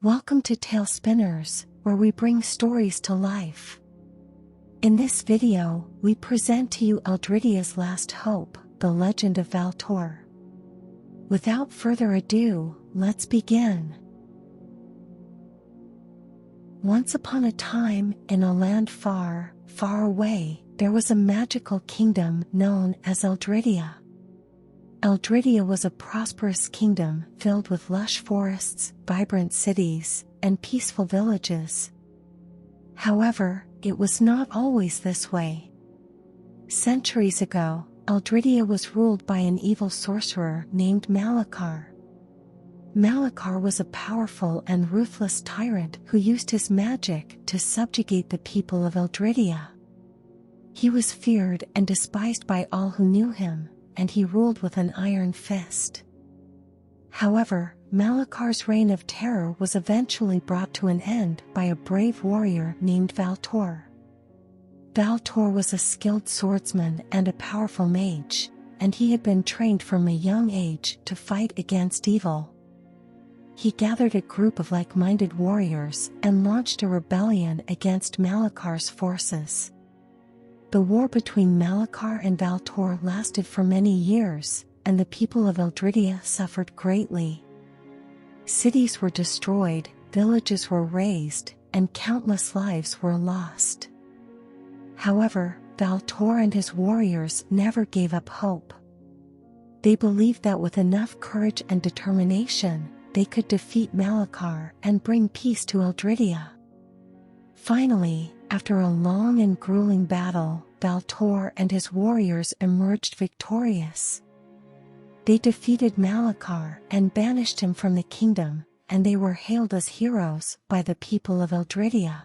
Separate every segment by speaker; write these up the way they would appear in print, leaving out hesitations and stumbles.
Speaker 1: Welcome to Tale Spinners, where we bring stories to life. In this video, we present to you Eldridia's Last Hope, the Legend of Valtor. Without further ado, let's begin. Once upon a time, in a land far, far away, there was a magical kingdom known as Eldridia. Eldridia was a prosperous kingdom filled with lush forests, vibrant cities, and peaceful villages. However, it was not always this way. Centuries ago, Eldridia was ruled by an evil sorcerer named Malakar. Malakar was a powerful and ruthless tyrant who used his magic to subjugate the people of Eldridia. He was feared and despised by all who knew him, and he ruled with an iron fist. However, Malakar's reign of terror was eventually brought to an end by a brave warrior named Valtor. Valtor was a skilled swordsman and a powerful mage, and he had been trained from a young age to fight against evil. He gathered a group of like-minded warriors and launched a rebellion against Malakar's forces. The war between Malakar and Valtor lasted for many years, and the people of Eldridia suffered greatly. Cities were destroyed, villages were razed, and countless lives were lost. However, Valtor and his warriors never gave up hope. They believed that with enough courage and determination, they could defeat Malakar and bring peace to Eldridia. Finally, after a long and grueling battle, Valtor and his warriors emerged victorious. They defeated Malakar and banished him from the kingdom, and they were hailed as heroes by the people of Eldridia.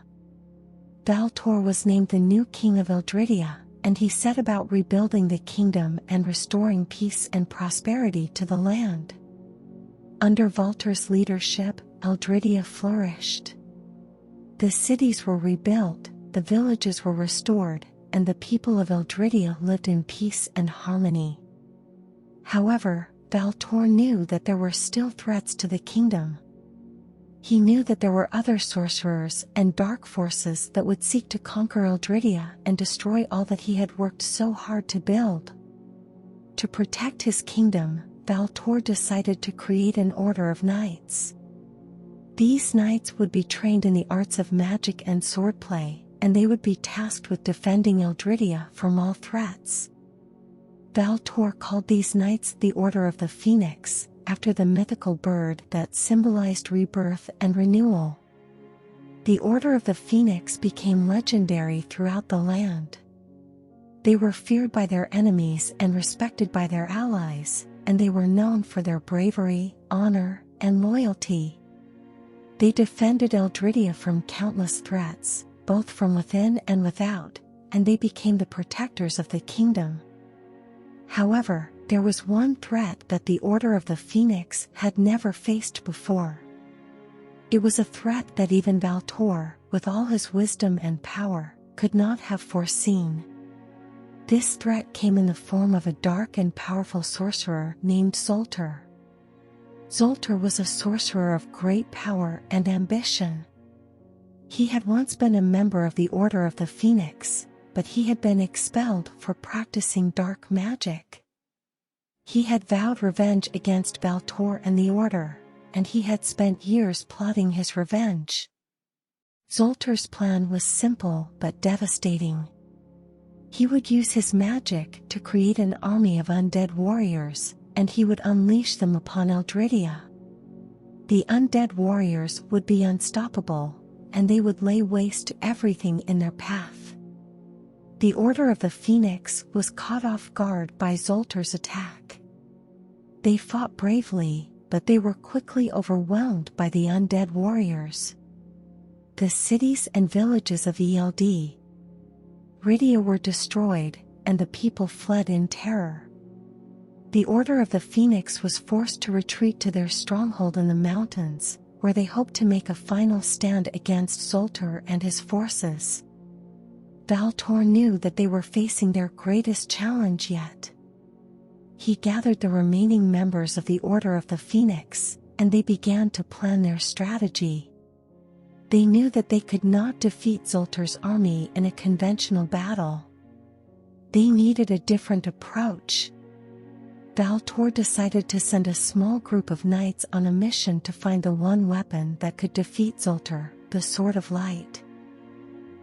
Speaker 1: Valtor was named the new king of Eldridia, and he set about rebuilding the kingdom and restoring peace and prosperity to the land. Under Valtor's leadership, Eldridia flourished. The cities were rebuilt, the villages were restored, and the people of Eldridia lived in peace and harmony. However, Valtor knew that there were still threats to the kingdom. He knew that there were other sorcerers and dark forces that would seek to conquer Eldridia and destroy all that he had worked so hard to build. To protect his kingdom, Valtor decided to create an order of knights. These knights would be trained in the arts of magic and swordplay, and they would be tasked with defending Eldridia from all threats. Valtor called these knights the Order of the Phoenix, after the mythical bird that symbolized rebirth and renewal. The Order of the Phoenix became legendary throughout the land. They were feared by their enemies and respected by their allies, and they were known for their bravery, honor, and loyalty. They defended Eldridia from countless threats, both from within and without, and they became the protectors of the kingdom. However, there was one threat that the Order of the Phoenix had never faced before. It was a threat that even Valtor, with all his wisdom and power, could not have foreseen. This threat came in the form of a dark and powerful sorcerer named Zoltar. Zoltar was a sorcerer of great power and ambition. He had once been a member of the Order of the Phoenix, but he had been expelled for practicing dark magic. He had vowed revenge against Valtor and the Order, and he had spent years plotting his revenge. Zoltar's plan was simple but devastating. He would use his magic to create an army of undead warriors, and he would unleash them upon Eldridia. The undead warriors would be unstoppable, and they would lay waste to everything in their path. The Order of the Phoenix was caught off guard by Zoltar's attack. They fought bravely, but they were quickly overwhelmed by the undead warriors. The cities and villages of Eldridia were destroyed, and the people fled in terror. The Order of the Phoenix was forced to retreat to their stronghold in the mountains, where they hoped to make a final stand against Zoltar and his forces. Valtor knew that they were facing their greatest challenge yet. He gathered the remaining members of the Order of the Phoenix, and they began to plan their strategy. They knew that they could not defeat Zoltar's army in a conventional battle. They needed a different approach. Valtor decided to send a small group of knights on a mission to find the one weapon that could defeat Zoltar, the Sword of Light.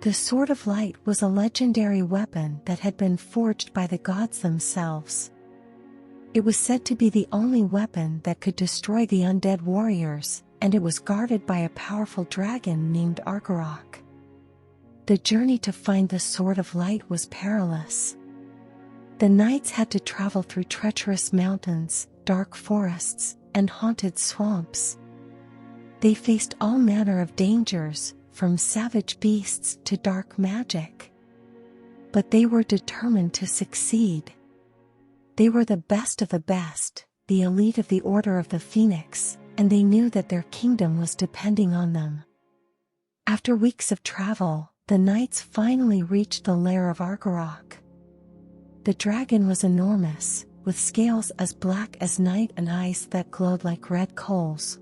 Speaker 1: The Sword of Light was a legendary weapon that had been forged by the gods themselves. It was said to be the only weapon that could destroy the undead warriors, and it was guarded by a powerful dragon named Argarok. The journey to find the Sword of Light was perilous. The knights had to travel through treacherous mountains, dark forests, and haunted swamps. They faced all manner of dangers, from savage beasts to dark magic. But they were determined to succeed. They were the best of the best, the elite of the Order of the Phoenix, and they knew that their kingdom was depending on them. After weeks of travel, the knights finally reached the lair of Argarok. The dragon was enormous, with scales as black as night and eyes that glowed like red coals.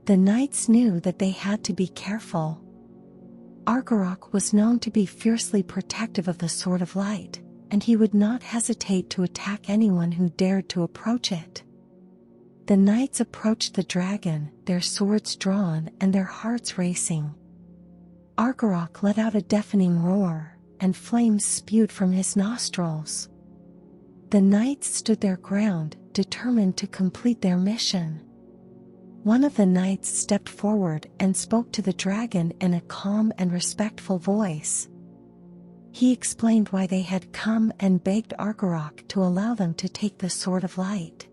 Speaker 1: The knights knew that they had to be careful. Argarok was known to be fiercely protective of the Sword of Light, and he would not hesitate to attack anyone who dared to approach it. The knights approached the dragon, their swords drawn and their hearts racing. Argarok let out a deafening roar, and flames spewed from his nostrils. The knights stood their ground, determined to complete their mission. One of the knights stepped forward and spoke to the dragon in a calm and respectful voice. He explained why they had come and begged Argarok to allow them to take the Sword of Light.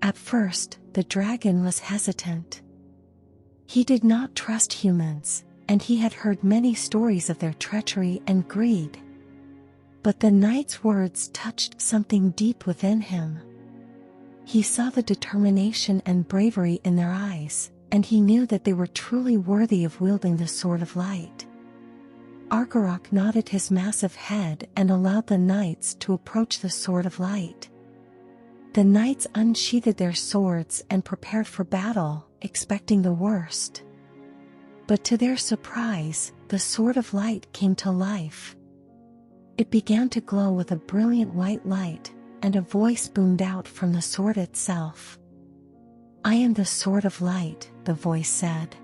Speaker 1: At first, the dragon was hesitant. He did not trust humans, and he had heard many stories of their treachery and greed. But the knight's words touched something deep within him. He saw the determination and bravery in their eyes, and he knew that they were truly worthy of wielding the Sword of Light. Argarok nodded his massive head and allowed the knights to approach the Sword of Light. The knights unsheathed their swords and prepared for battle, expecting the worst. But to their surprise, the Sword of Light came to life. It began to glow with a brilliant white light, and a voice boomed out from the sword itself. "I am the Sword of Light," the voice said.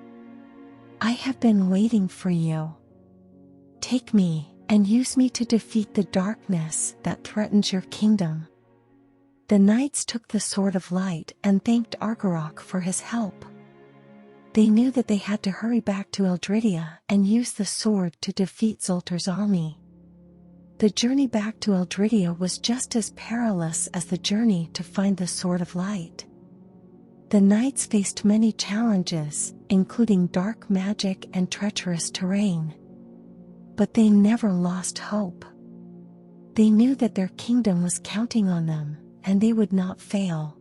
Speaker 1: "I have been waiting for you. Take me, and use me to defeat the darkness that threatens your kingdom." The knights took the Sword of Light and thanked Argarok for his help. They knew that they had to hurry back to Eldridia and use the sword to defeat Zoltar's army. The journey back to Eldridia was just as perilous as the journey to find the Sword of Light. The knights faced many challenges, including dark magic and treacherous terrain. But they never lost hope. They knew that their kingdom was counting on them, and they would not fail.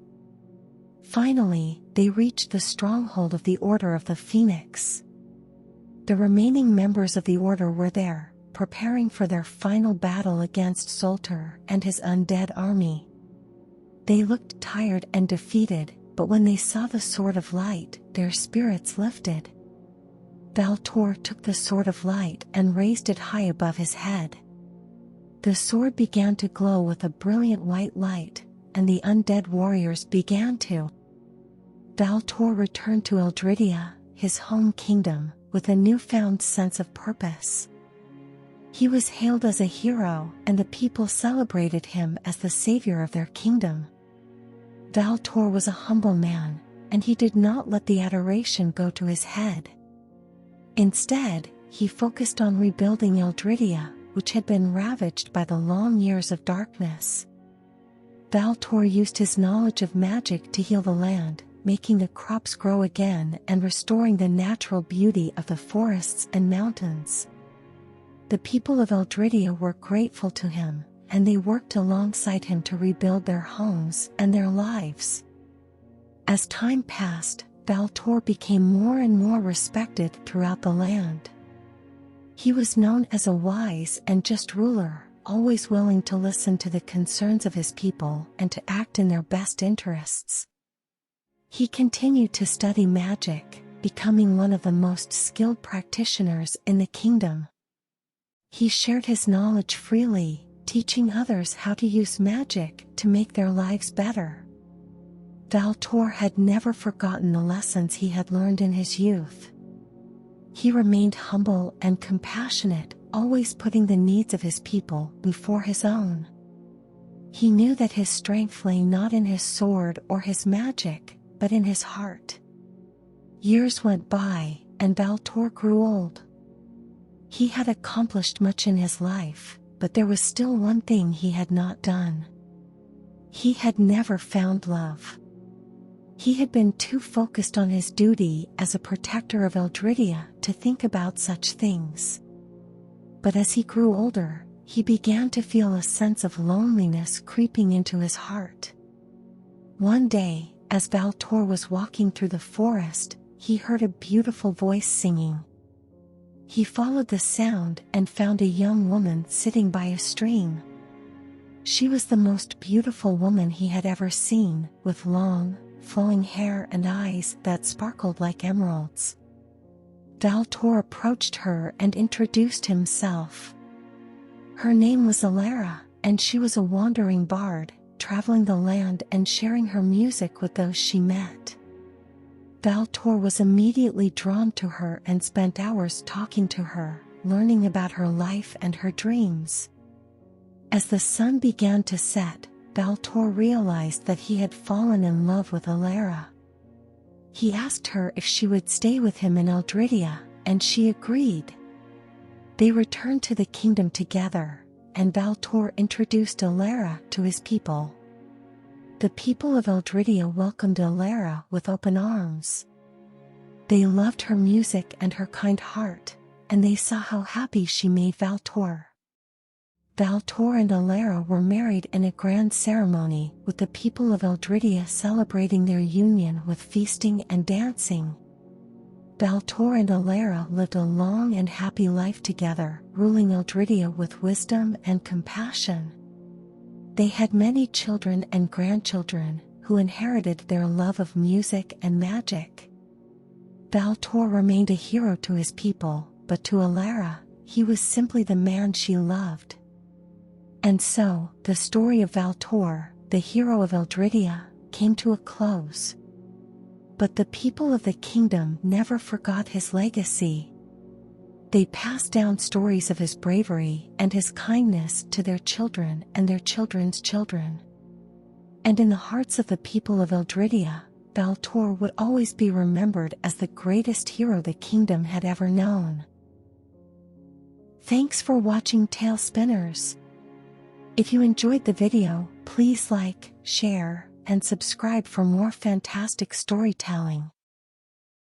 Speaker 1: Finally, they reached the stronghold of the Order of the Phoenix. The remaining members of the Order were there, preparing for their final battle against Zoltar and his undead army. They looked tired and defeated, but when they saw the Sword of Light, their spirits lifted. Valtor took the Sword of Light and raised it high above his head. The sword began to glow with a brilliant white light, and the undead warriors began to. Valtor returned to Eldridia, his home kingdom, with a newfound sense of purpose. He was hailed as a hero, and the people celebrated him as the savior of their kingdom. Valtor was a humble man, and he did not let the adoration go to his head. Instead, he focused on rebuilding Eldridia, which had been ravaged by the long years of darkness. Valtor used his knowledge of magic to heal the land, making the crops grow again and restoring the natural beauty of the forests and mountains. The people of Eldridia were grateful to him, and they worked alongside him to rebuild their homes and their lives. As time passed, Valtor became more and more respected throughout the land. He was known as a wise and just ruler, always willing to listen to the concerns of his people and to act in their best interests. He continued to study magic, becoming one of the most skilled practitioners in the kingdom. He shared his knowledge freely, teaching others how to use magic to make their lives better. Valtor had never forgotten the lessons he had learned in his youth. He remained humble and compassionate, always putting the needs of his people before his own. He knew that his strength lay not in his sword or his magic, but in his heart. Years went by, and Valtor grew old. He had accomplished much in his life, but there was still one thing he had not done. He had never found love. He had been too focused on his duty as a protector of Eldridia to think about such things. But as he grew older, he began to feel a sense of loneliness creeping into his heart. One day, as Valtor was walking through the forest, he heard a beautiful voice singing. He followed the sound and found a young woman sitting by a stream. She was the most beautiful woman he had ever seen, with long, flowing hair and eyes that sparkled like emeralds. Valtor approached her and introduced himself. Her name was Elara, and she was a wandering bard, traveling the land and sharing her music with those she met. Valtor was immediately drawn to her and spent hours talking to her, learning about her life and her dreams. As the sun began to set, Valtor realized that he had fallen in love with Elara. He asked her if she would stay with him in Eldridia, and she agreed. They returned to the kingdom together, and Valtor introduced Elara to his people. The people of Eldridia welcomed Elara with open arms. They loved her music and her kind heart, and they saw how happy she made Valtor. Valtor and Elara were married in a grand ceremony, with the people of Eldridia celebrating their union with feasting and dancing. Valtor and Elara lived a long and happy life together, ruling Eldridia with wisdom and compassion. They had many children and grandchildren, who inherited their love of music and magic. Valtor remained a hero to his people, but to Elara, he was simply the man she loved. And so, the story of Valtor, the hero of Eldridia, came to a close. But the people of the kingdom never forgot his legacy. They passed down stories of his bravery and his kindness to their children and their children's children. And in the hearts of the people of Eldridia, Valtor would always be remembered as the greatest hero the kingdom had ever known. Thanks for watching Tale Spinners. If you enjoyed the video, please like, share, and subscribe for more fantastic storytelling.